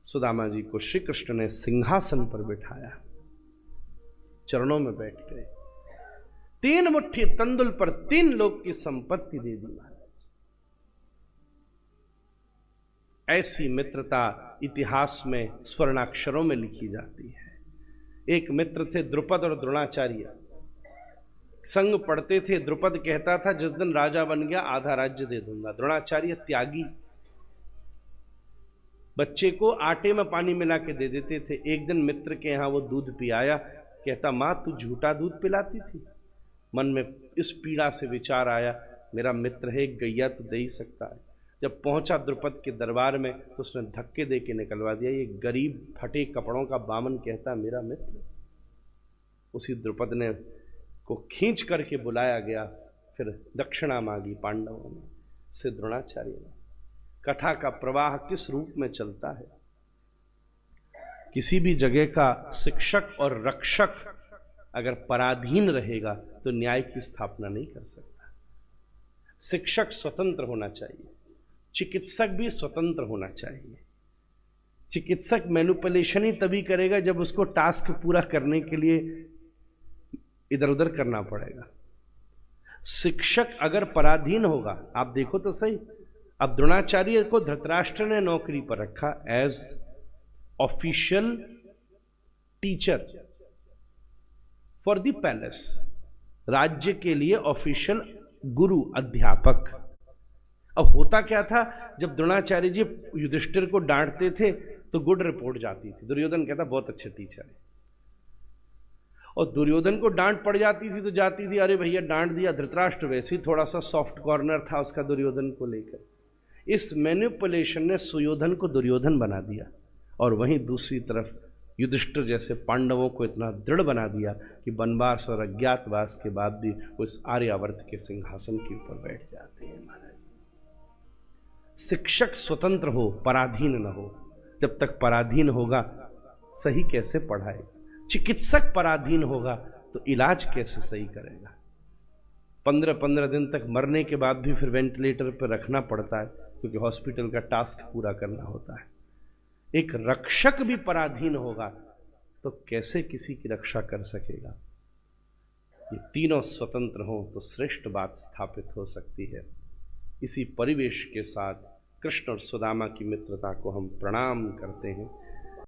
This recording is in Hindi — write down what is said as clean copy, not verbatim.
सुदामा जी को श्री कृष्ण ने सिंहासन पर बिठाया, चरणों में बैठ गए, 3 मुट्ठी तंदुल पर 3 लोक की संपत्ति दे दी महाराज। ऐसी मित्रता इतिहास में स्वर्णाक्षरों में लिखी जाती है। एक मित्र थे द्रुपद और द्रोणाचार्य, संग पढ़ते थे। द्रुपद कहता था जिस दिन राजा बन गया आधा राज्य दे दूंगा। द्रोणाचार्य त्यागी, बच्चे को आटे में पानी मिला के दे देते थे। एक दिन मित्र के यहां वो दूध पियाया, कहता मां तू झूठा दूध पिलाती थी। मन में इस पीड़ा से विचार आया, मेरा मित्र है, गैया तो दे ही सकता है। जब पहुंचा द्रुपद के दरबार में तो उसने धक्के दे के निकलवा दिया। ये गरीब फटे कपड़ों का बामन कहता मेरा मित्र। उसी द्रुपद ने को खींच करके बुलाया गया, फिर दक्षिणा मांगी पांडवों ने से द्रोणाचार्य ने। कथा का प्रवाह किस रूप में चलता है। किसी भी जगह का शिक्षक और रक्षक अगर पराधीन रहेगा तो न्याय की स्थापना नहीं कर सकता। शिक्षक स्वतंत्र होना चाहिए, चिकित्सक भी स्वतंत्र होना चाहिए। चिकित्सक मैनिपुलेशन ही तभी करेगा जब उसको टास्क पूरा करने के लिए इधर उधर करना पड़ेगा। शिक्षक अगर पराधीन होगा, आप देखो तो सही, अब द्रोणाचार्य को धृतराष्ट्र ने नौकरी पर रखा as official teacher for the palace, राज्य के लिए ऑफिशियल गुरु अध्यापक। अब होता क्या था, जब द्रोणाचार्य जी युधिष्ठिर को डांटते थे तो गुड रिपोर्ट जाती थी। दुर्योधन कहता बहुत अच्छे टीचर है, और दुर्योधन को डांट पड़ जाती थी तो जाती थी अरे भैया डांट दिया। धृतराष्ट्र वैसे ही थोड़ा सा सॉफ्ट कॉर्नर था उसका दुर्योधन को लेकर। इस मैनिपुलेशन ने सुयोधन को दुर्योधन बना दिया, और वहीं दूसरी तरफ युधिष्ठिर जैसे पांडवों को इतना दृढ़ बना दिया कि वनवास और अज्ञातवास के बाद भी उस आर्यावर्त के सिंहासन के ऊपर बैठ जाते हैं महाराज। शिक्षक स्वतंत्र हो, पराधीन न हो। जब तक पराधीन होगा सही कैसे पढ़ाए। चिकित्सक पराधीन होगा तो इलाज कैसे सही करेगा। 15-15 दिन तक मरने के बाद भी फिर वेंटिलेटर पर रखना पड़ता है, क्योंकि हॉस्पिटल का टास्क पूरा करना होता है। एक रक्षक भी पराधीन होगा तो कैसे किसी की रक्षा कर सकेगा। ये तीनों स्वतंत्र हों तो श्रेष्ठ बात स्थापित हो सकती है। इसी परिवेश के साथ कृष्ण और सुदामा की मित्रता को हम प्रणाम करते हैं।